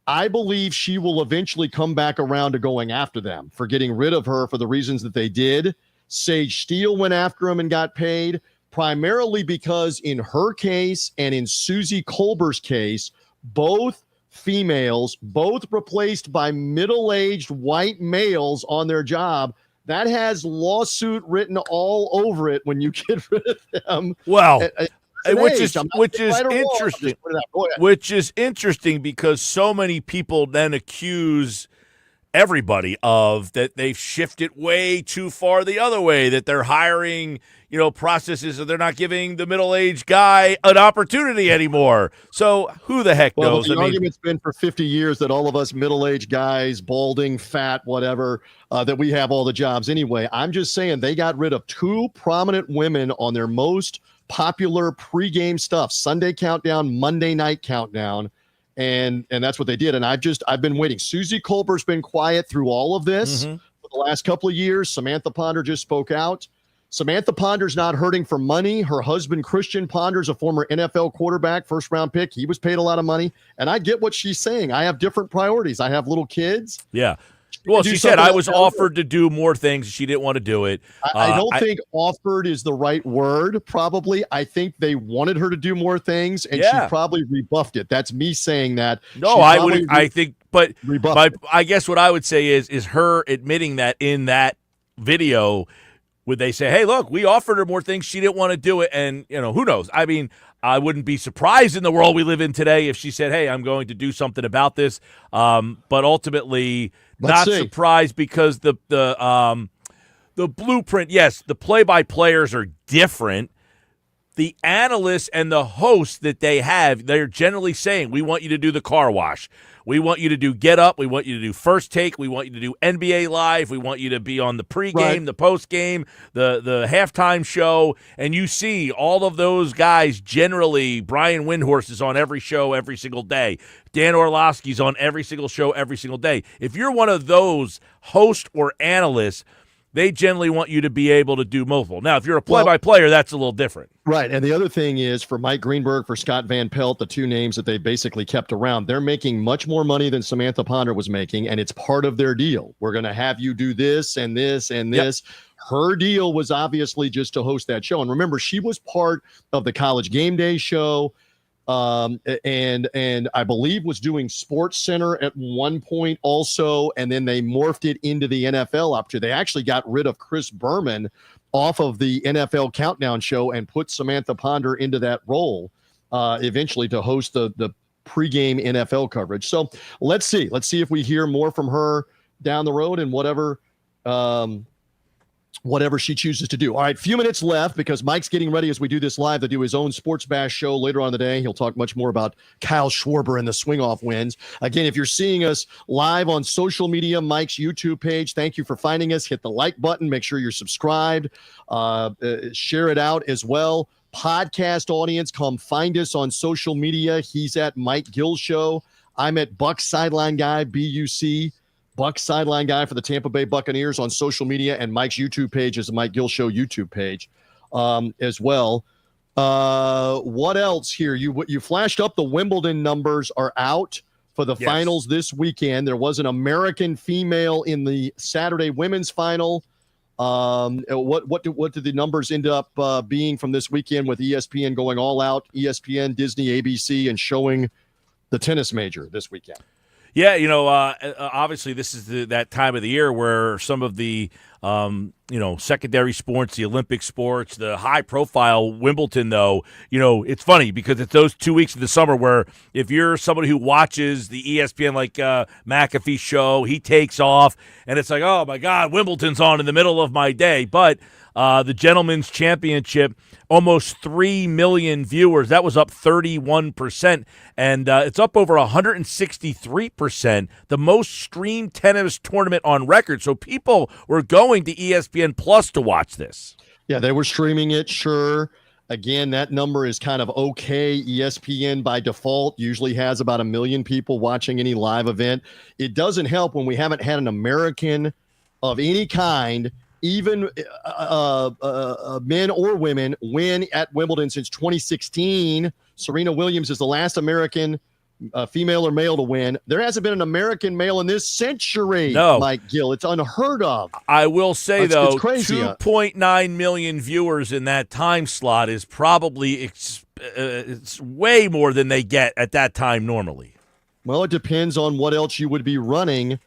I believe she will eventually come back around to going after them for getting rid of her for the reasons that they did. Sage Steele went after him and got paid, primarily because in her case and in Susie Colbert's case, both females, both replaced by middle-aged white males on their job. That has lawsuit written all over it when you get rid of them. Well, which is interesting. Which is interesting because so many people then accuse everybody of that they've shifted way too far the other way, that they're hiring, processes, or they're not giving the middle-aged guy an opportunity anymore. So who the heck knows? The argument's been for 50 years that all of us middle-aged guys, balding, fat, whatever, that we have all the jobs anyway. I'm just saying they got rid of 2 prominent women on their most popular pregame stuff, Sunday Countdown, Monday Night Countdown, and that's what they did. And I've been waiting. Susie Colbert's been quiet through all of this for the last couple of years. Samantha Ponder just spoke out. Samantha Ponder's not hurting for money. Her husband, Christian Ponder's a former NFL quarterback, first-round pick. He was paid a lot of money. And I get what she's saying. I have different priorities. I have little kids. Yeah. Well, she said I was offered to do more things. She didn't want to do it. I don't think offered is the right word, probably. I think they wanted her to do more things, and she probably rebuffed it. That's me saying that. No, I would. I think, but I guess what I would say is her admitting that in that video, would they say, hey, look, we offered her more things. She didn't want to do it. And, who knows? I mean, I wouldn't be surprised in the world we live in today if she said, hey, I'm going to do something about this. But ultimately, not surprised because the blueprint, yes, the play-by-players are different. The analysts and the hosts that they have, they're generally saying, we want you to do the car wash. We want you to do Get Up. We want you to do First Take. We want you to do NBA Live. We want you to be on the pregame, the postgame, the halftime show. And you see all of those guys generally, Brian Windhorst is on every show every single day. Dan Orlovsky's on every single show every single day. If you're one of those hosts or analysts, they generally want you to be able to do multiple. Now, if you're a play-by-player, that's a little different. Right, and the other thing is for Mike Greenberg, for Scott Van Pelt, the 2 names that they basically kept around, they're making much more money than Samantha Ponder was making, and it's part of their deal. We're going to have you do this and this and this. Her deal was obviously just to host that show. And remember, she was part of the College Game Day show. And I believe was doing Sports Center at one point also, and then they morphed it into the NFL opportunity. They actually got rid of Chris Berman off of the NFL Countdown show and put Samantha Ponder into that role eventually to host the pregame NFL coverage. So let's see if we hear more from her down the road and whatever whatever she chooses to do. All right, few minutes left because Mike's getting ready as we do this live to do his own Sports Bash show later on in the day. He'll talk much more about Kyle Schwarber and the swing-off wins. Again, if you're seeing us live on social media, Mike's YouTube page, thank you for finding us. Hit the like button. Make sure you're subscribed. Share it out as well. Podcast audience, come find us on social media. He's at Mike Gill Show. I'm at Buck Sideline Guy, BUC. Buck Sideline Guy for the Tampa Bay Buccaneers on social media, and Mike's YouTube page is the Mike Gill Show YouTube page as well. What else here? You flashed up the Wimbledon numbers are out for the finals this weekend. There was an American female in the Saturday women's final. What did the numbers end up being from this weekend with ESPN going all out, ESPN, Disney, ABC, and showing the tennis major this weekend? Yeah, obviously this is that time of the year where some of the, secondary sports, the Olympic sports, the high-profile Wimbledon, though, it's funny because it's those 2 weeks of the summer where if you're somebody who watches the ESPN, like McAfee show, he takes off, and it's like, oh, my God, Wimbledon's on in the middle of my day. But the Gentlemen's Championship, almost 3 million viewers. That was up 31%, and it's up over 163%, the most streamed tennis tournament on record. So people were going to ESPN Plus to watch this. Yeah, they were streaming it, sure. Again, that number is kind of okay. ESPN by default usually has about 1 million people watching any live event. It doesn't help when we haven't had an American of any kind, even men or women, win at Wimbledon since 2016. Serena Williams is the last American female or male to win. There hasn't been an American male in this century, no. Mike Gill. It's unheard of. I will say, though, it's crazy. 2.9 million viewers in that time slot is probably it's way more than they get at that time normally. Well, it depends on what else you would be running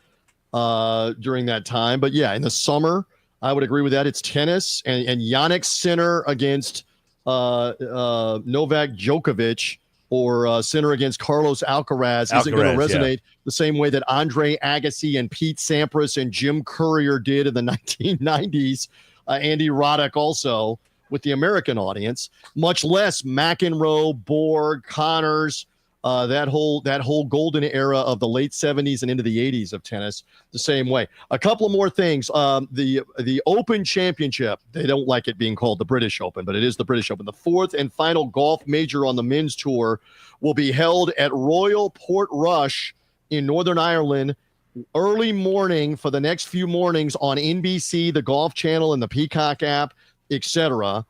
during that time. But, yeah, in the summer, I would agree with that. It's tennis, and Jannik Sinner against Novak Djokovic, or Sinner against Carlos Alcaraz isn't going to resonate the same way that Andre Agassi and Pete Sampras and Jim Courier did in the 1990s. Andy Roddick also with the American audience, much less McEnroe, Borg, Connors, that whole golden era of the late 70s and into the 80s of tennis the same way. A couple of more things. The Open Championship, they don't like it being called the British Open, but it is the British Open. The fourth and final golf major on the men's tour will be held at Royal Portrush in Northern Ireland early morning for the next few mornings on NBC, the Golf Channel, and the Peacock app, etc.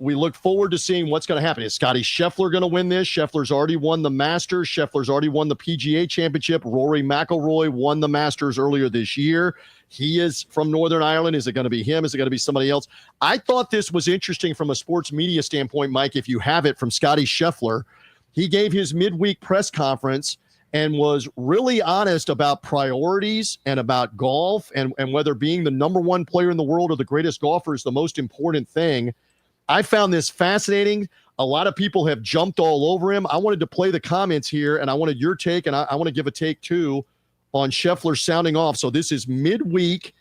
We look forward to seeing what's going to happen. Is Scotty Scheffler going to win this? Scheffler's already won the Masters. Scheffler's already won the PGA Championship. Rory McIlroy won the Masters earlier this year. He is from Northern Ireland. Is it going to be him? Is it going to be somebody else? I thought this was interesting from a sports media standpoint, Mike, if you have it, from Scotty Scheffler. He gave his midweek press conference and was really honest about priorities and about golf and whether being the number one player in the world or the greatest golfer is the most important thing. I found this fascinating. A lot of people have jumped all over him. I wanted to play the comments here, and I wanted your take, and I want to give a take, too, on Scheffler sounding off. So this is midweek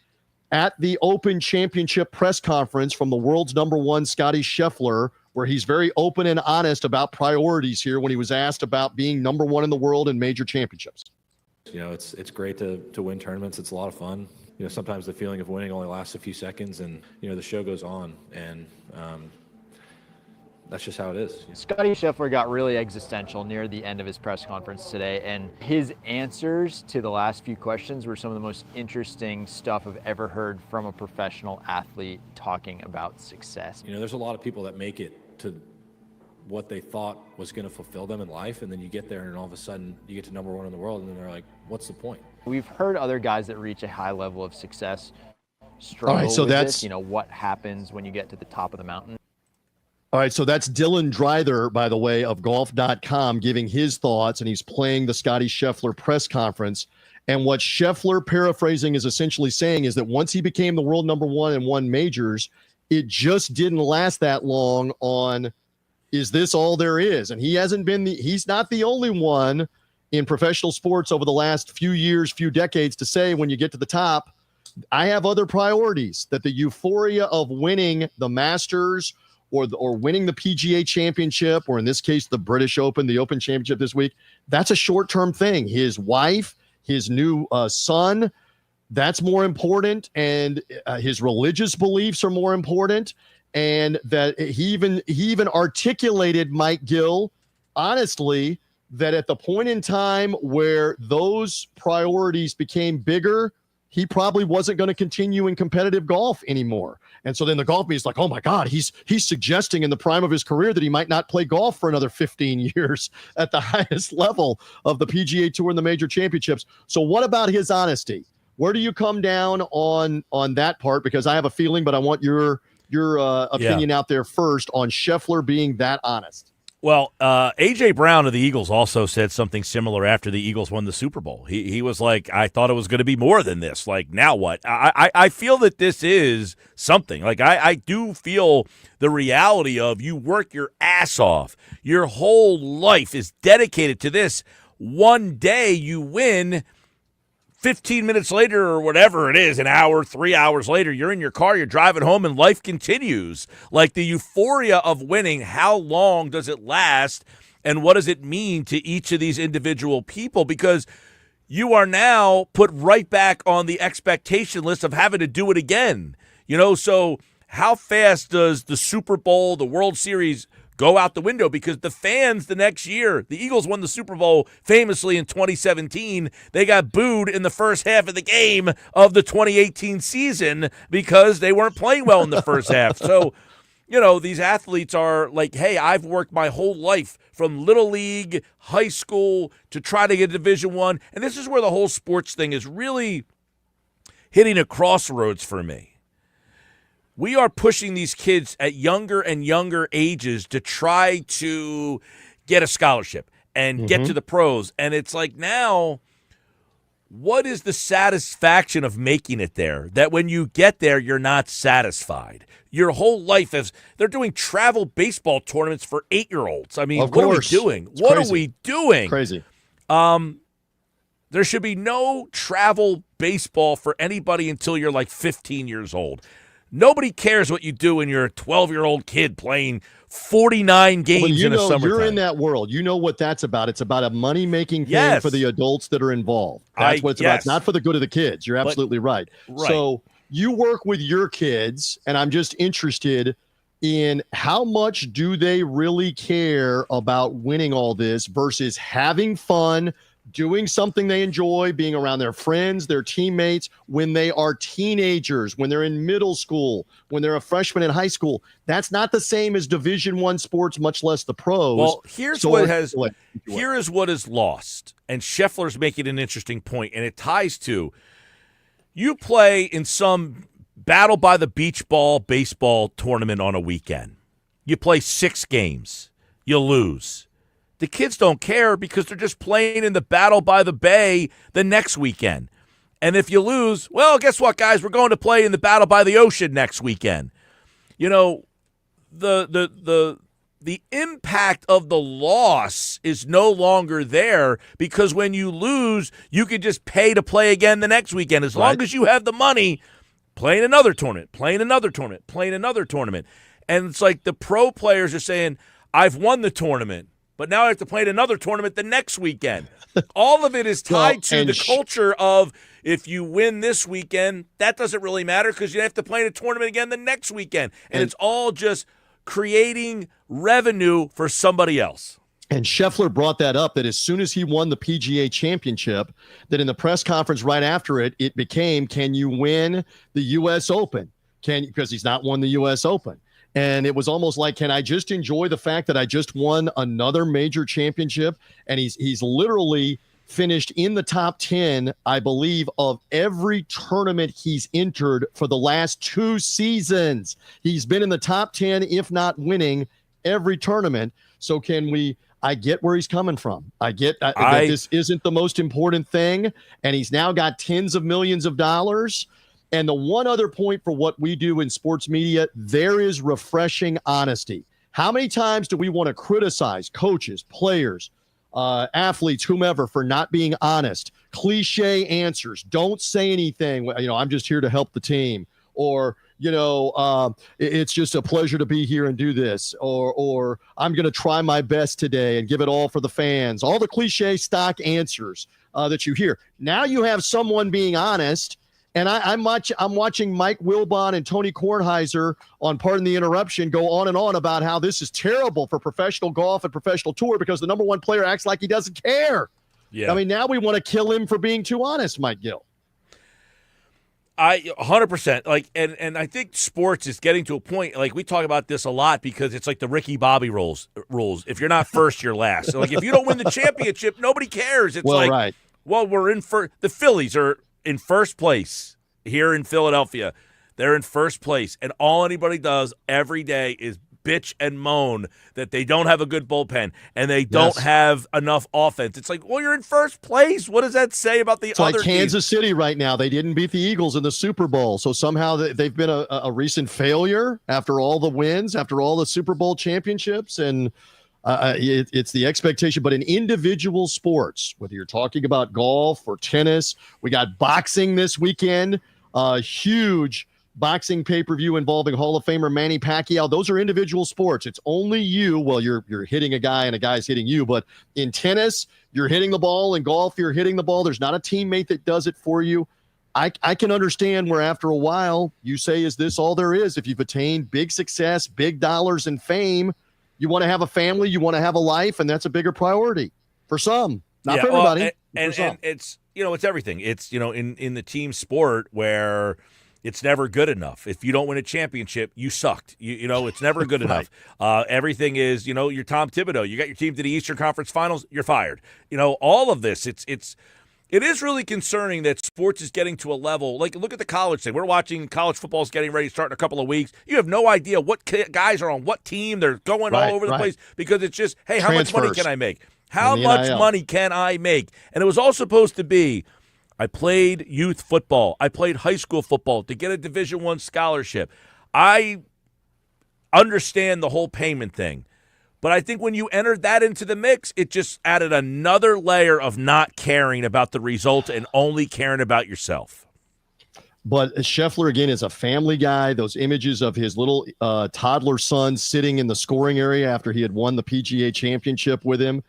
at the Open Championship press conference from the world's number one, Scotty Scheffler, where he's very open and honest about priorities here when he was asked about being number one in the world in major championships. It's great to win tournaments. It's a lot of fun. Sometimes the feeling of winning only lasts a few seconds, and, the show goes on, and that's just how it is. Scotty Scheffler got really existential near the end of his press conference today, and his answers to the last few questions were some of the most interesting stuff I've ever heard from a professional athlete talking about success. There's a lot of people that make it to what they thought was going to fulfill them in life, and then you get there and all of a sudden you get to number one in the world, and then they're like, what's the point? We've heard other guys that reach a high level of success struggle all right, so with that's this, what happens when you get to the top of the mountain. All right, so that's Dylan Dryther, by the way, of golf.com, giving his thoughts, and he's playing the Scotty Scheffler press conference. And what Scheffler, paraphrasing, is essentially saying is that once he became the world number one and won majors, it just didn't last that long on, is this all there is? And he's not the only one in professional sports over the last few years, few decades to say when you get to the top, I have other priorities. That the euphoria of winning the Masters or winning the PGA Championship, or in this case, the British Open, the Open Championship this week, that's a short-term thing. His wife, his new son, that's more important, and his religious beliefs are more important. And that he even articulated, Mike Gill, honestly, that at the point in time where those priorities became bigger, he probably wasn't going to continue in competitive golf anymore. And so then the golf media is like, oh my God, he's suggesting in the prime of his career that he might not play golf for another 15 years at the highest level of the PGA Tour and the major championships. So what about his honesty? Where do you come down on that part? Because I have a feeling, but I want your opinion out there first on Scheffler being that honest. Well, A.J. Brown of the Eagles also said something similar after the Eagles won the Super Bowl. He was like, I thought it was going to be more than this. Like, now what? I feel that this is something. Like, I do feel the reality of you work your ass off. Your whole life is dedicated to this. One day you win. 15 minutes later or whatever it is, an hour, 3 hours later, you're in your car, you're driving home, and life continues. Like the euphoria of winning, how long does it last, and what does it mean to each of these individual people? Because you are now put right back on the expectation list of having to do it again. So how fast does the Super Bowl, the World Series, go out the window? Because the fans the next year, the Eagles won the Super Bowl famously in 2017. They got booed in the first half of the game of the 2018 season because they weren't playing well in the first half. So, these athletes are like, hey, I've worked my whole life from Little League, high school, to try to get Division I. And this is where the whole sports thing is really hitting a crossroads for me. We are pushing these kids at younger and younger ages to try to get a scholarship and get to the pros. And it's like, now, what is the satisfaction of making it there? That when you get there, you're not satisfied. Your whole life they're doing travel baseball tournaments for 8-year-olds. I mean, what are we doing? What are we doing? Crazy. There should be no travel baseball for anybody until you're like 15 years old. Nobody cares what you do when you're a 12-year-old kid playing 49 games in a summertime. You're in that world. You know what that's about. It's about a money-making thing for the adults that are involved. That's what it's about. It's not for the good of the kids. You're absolutely right. So you work with your kids, and I'm just interested in how much do they really care about winning all this versus having fun, doing something they enjoy, being around their friends, their teammates, when they are teenagers, when they're in middle school, when they're a freshman in high school. That's not the same as Division I sports, much less the pros. Well, here is what is lost. And Scheffler's making an interesting point, and it ties to you play in some battle by the beach ball baseball tournament on a weekend. You play 6 games. You lose. The kids don't care because they're just playing in the Battle by the Bay the next weekend. And if you lose, well, guess what, guys? We're going to play in the Battle by the Ocean next weekend. The impact of the loss is no longer there because when you lose, you can just pay to play again the next weekend. As long as you have the money, playing another tournament, playing another tournament, playing another tournament. And it's like the pro players are saying, I've won the tournament, but now I have to play in another tournament the next weekend. All of it is tied to the culture of if you win this weekend, that doesn't really matter because you have to play in a tournament again the next weekend. And it's all just creating revenue for somebody else. And Scheffler brought that up, that as soon as he won the PGA Championship, that in the press conference right after it, it became, can you win the U.S. Open? Because he's not won the U.S. Open. And it was almost like, can I just enjoy the fact that I just won another major championship? And he's literally finished in the top 10, I believe, of every tournament he's entered for the last 2 seasons. He's been in the top 10, if not winning, every tournament. So I get where he's coming from. I get that this isn't the most important thing, and he's now got tens of millions of dollars. And the one other point for what we do in sports media, there is refreshing honesty. How many times do we want to criticize coaches, players, athletes, whomever, for not being honest? cliche answers. Don't say anything. I'm just here to help the team. Or, it's just a pleasure to be here and do this. Or I'm going to try my best today and give it all for the fans. All the cliche stock answers that you hear. Now you have someone being honest. And I'm watching Mike Wilbon and Tony Kornheiser on Pardon the Interruption go on and on about how this is terrible for professional golf and professional tour because the number one player acts like he doesn't care. Yeah. I mean, now we want to kill him for being too honest, Mike Gill. I 100% and I think sports is getting to a point, we talk about this a lot because it's like the Ricky Bobby rules. If you're not first, you're last. So if you don't win the championship, nobody cares. It's right. Well, we're in first. The Phillies are in first place here in Philadelphia. They're in first place, and all anybody does every day is bitch and moan that they don't have a good bullpen and they don't have enough offense. It's like, well, you're in first place. What does that say about the other like Kansas City right now? They didn't beat the Eagles in the Super Bowl, so somehow they've been a recent failure after all the wins, after all the Super Bowl championships, and it's the expectation. But in individual sports, whether you're talking about golf or tennis, we got boxing this weekend, huge boxing pay-per-view involving Hall of Famer Manny Pacquiao. Those are individual sports. It's only you. Well, you're hitting a guy and a guy's hitting you. But in tennis, you're hitting the ball. In golf, you're hitting the ball. There's not a teammate that does it for you. I can understand where after a while you say, is this all there is? If you've attained big success, big dollars and fame, you want to have a family, you want to have a life, and that's a bigger priority for some. Not for everybody. And it's, it's everything. It's, in the team sport where – it's never good enough. If you don't win a championship, you sucked. It's never good enough. Everything is, you're Tom Thibodeau. You got your team to the Eastern Conference Finals, you're fired. All of this, it is really concerning that sports is getting to a level. Look at the college thing. We're watching college football is getting ready to start in a couple of weeks. You have no idea what guys are on what team. They're going all over the place because it's just, hey, how much money can I make? How much money can I make? And it was all supposed to be, I played youth football. I played high school football to get a Division I scholarship. I understand the whole payment thing. But I think when you entered that into the mix, it just added another layer of not caring about the result and only caring about yourself. But Scheffler, again, is a family guy. Those images of his little toddler son sitting in the scoring area after he had won the PGA championship with him.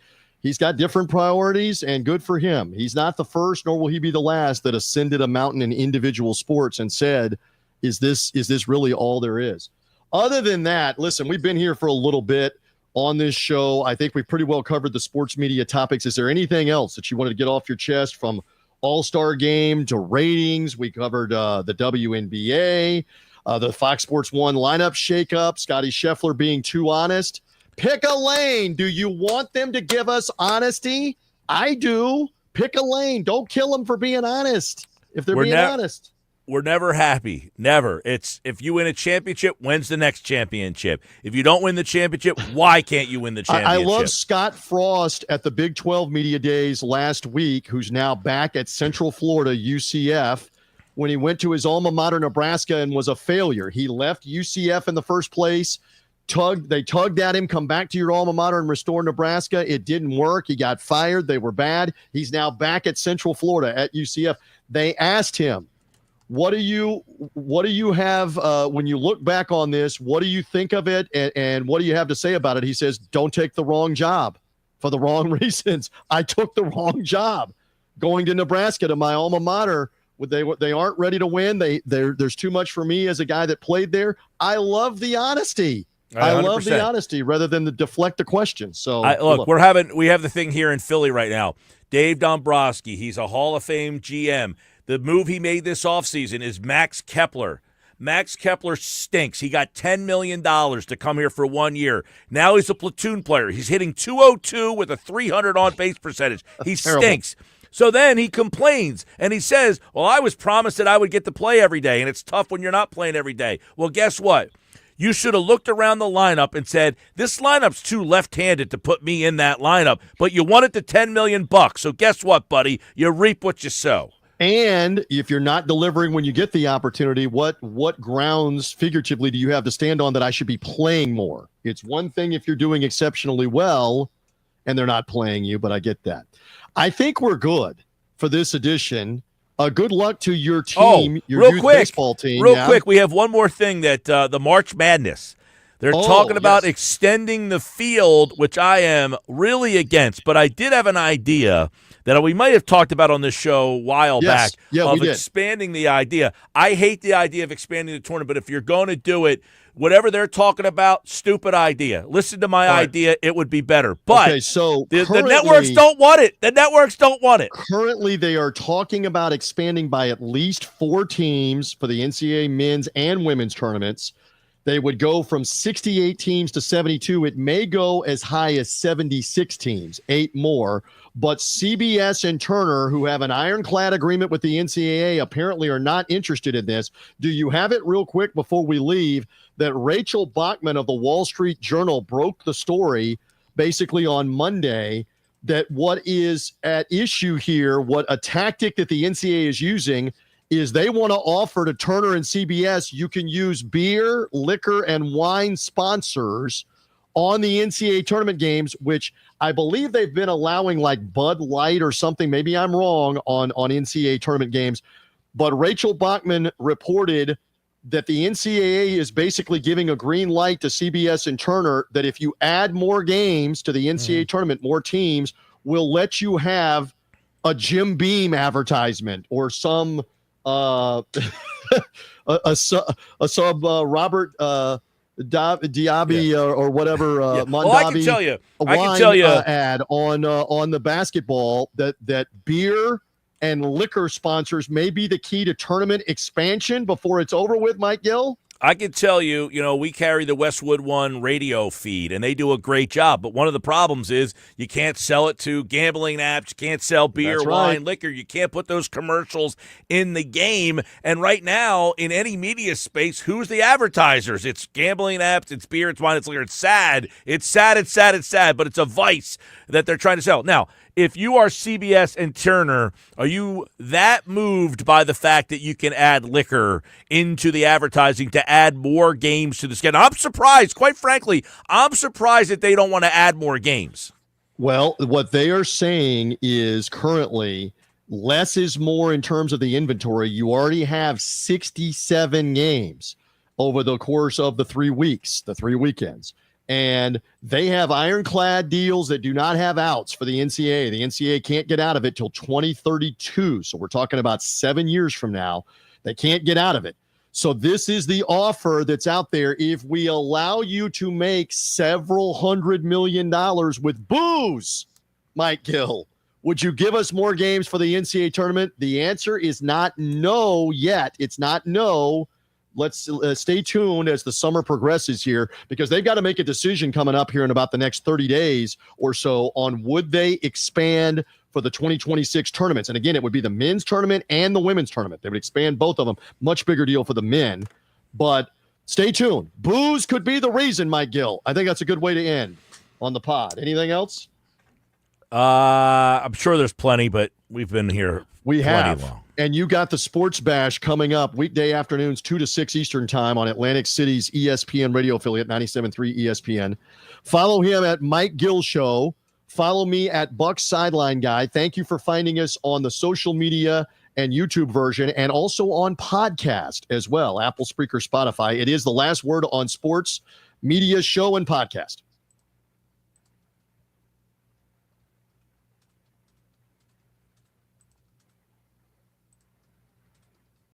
He's got different priorities, and good for him. He's not the first, nor will he be the last, that ascended a mountain in individual sports and said, is this really all there is? Other than that, listen, we've been here for a little bit on this show. I think we've pretty well covered the sports media topics. Is there anything else that you wanted to get off your chest, from All-Star Game to ratings? We covered the WNBA, the Fox Sports 1 lineup shakeup, Scottie Scheffler being too honest. Pick a lane. Do you want them to give us honesty? I do. Pick a lane. Don't kill them for being honest if they're being honest. We're never happy. Never. It's if you win a championship, when's the next championship? If you don't win the championship, why can't you win the championship? I love Scott Frost at the Big 12 Media Days last week, who's now back at Central Florida, UCF, when he went to his alma mater, Nebraska, and was a failure. He left UCF in the first place. They tugged at him, come back to your alma mater and restore Nebraska. It didn't work. He got fired. They were bad. He's now back at Central Florida at UCF. They asked him, what do you have when you look back on this? What do you think of it? And what do you have to say about it? He says, don't take the wrong job for the wrong reasons. I took the wrong job going to Nebraska, to my alma mater. They aren't ready to win. There's too much for me as a guy that played there. I love the honesty. 100%. I love the honesty rather than the deflect the question. So look, we have the thing here in Philly right now. Dave Dombrowski, he's a Hall of Fame GM. The move he made this offseason is Max Kepler. Max Kepler stinks. He got $10 million to come here for 1 year. Now he's a platoon player. He's hitting .202 with a .300 on-base percentage. He stinks. So then he complains, and he says, well, I was promised that I would get to play every day, and it's tough when you're not playing every day. Well, guess what? You should have looked around the lineup and said, this lineup's too left-handed to put me in that lineup, but you wanted the $10 million. So guess what, buddy? You reap what you sow. And if you're not delivering when you get the opportunity, what grounds figuratively do you have to stand on that I should be playing more? It's one thing if you're doing exceptionally well and they're not playing you, but I get that. I think we're good for this edition. Good luck to your team, your real youth quick, baseball team. Real quick, we have one more thing that the March Madness. They're talking about yes. extending the field, which I am really against. But I did have an idea that we might have talked about on this show a while back of expanding the idea. I hate the idea of expanding the tournament, but if you're going to do it, whatever they're talking about, stupid idea. Listen to my idea. It would be better. But so the networks don't want it. The networks don't want it. Currently, they are talking about expanding by at least 4 teams for the NCAA men's and women's tournaments. They would go from 68 teams to 72. It may go as high as 76 teams, 8 more. But CBS and Turner, who have an ironclad agreement with the NCAA, apparently are not interested in this. Do you have it real quick before we leave that Rachel Bachman of the Wall Street Journal broke the story basically on Monday that what is at issue here, what a tactic that the NCAA is using is they want to offer to Turner and CBS, you can use beer, liquor, and wine sponsors on the NCAA tournament games, which I believe they've been allowing like Bud Light or something. Maybe I'm wrong on NCAA tournament games. But Rachel Bachman reported that the NCAA is basically giving a green light to CBS and Turner that if you add more games to the NCAA tournament, more teams will let you have a Jim Beam advertisement or some a sub Robert Diaby or whatever Mondavi. Well, I can tell you ad on the basketball that beer and liquor sponsors may be the key to tournament expansion before it's over with, Mike Gill. I can tell you, we carry the Westwood One radio feed, and they do a great job. But one of the problems is you can't sell it to gambling apps. You can't sell beer, wine, liquor. You can't put those commercials in the game. And right now, in any media space, who's the advertisers? It's gambling apps. It's beer. It's wine. It's liquor. It's sad. It's sad. It's sad. It's sad. But it's a vice that they're trying to sell. Now, if you are CBS and Turner, are you that moved by the fact that you can add liquor into the advertising to add more games to the schedule? I'm surprised, quite frankly, I'm surprised that they don't want to add more games. Well, what they are saying is currently less is more in terms of the inventory. You already have 67 games over the course of the 3 weeks, the 3 weekends. And they have ironclad deals that do not have outs for the NCAA. The NCAA can't get out of it till 2032. So we're talking about 7 years from now. They can't get out of it. So this is the offer that's out there. If we allow you to make several $100 million with booze, Mike Gill, would you give us more games for the NCAA tournament? The answer is not no yet. It's not no. Let's stay tuned as the summer progresses here, because they've got to make a decision coming up here in about the next 30 days or so on would they expand for the 2026 tournaments. And again, it would be the men's tournament and the women's tournament. They would expand both of them. Much bigger deal for the men. But stay tuned. Booze could be the reason, Mike Gill. I think that's a good way to end on the pod. Anything else? I'm sure there's plenty, but we've been here plenty long. And you got the Sports Bash coming up weekday afternoons, 2 to 6 Eastern time on Atlantic City's ESPN radio affiliate, 97.3 ESPN. Follow him at Mike Gill Show. Follow me at Buck Sideline Guy. Thank you for finding us on the social media and YouTube version, and also on podcast as well, Apple, Spreaker, Spotify. It is the last word on sports, media, show, and podcast.